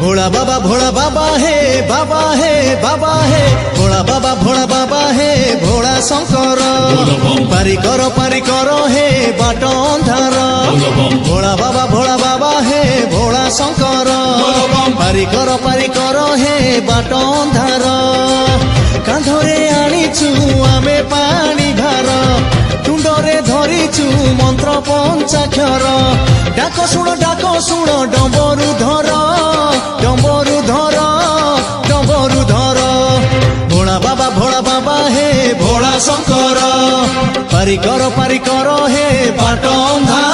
भोला बाबा हे बाबा हे बाबा हे भोला बाबा हे भोला शंकर पारी करो हे बाट अंधार भोला बाबा हे भोला शंकर पारी करो हे बाट अंधार कांधरे आनीचु आमे पानी भार तुंडरे धरिचु मंत्र पंचाक्षर डाक शुण डंबरु धर भोला बाबा हे भोला शंकर पारी करो हे बाट अंधार।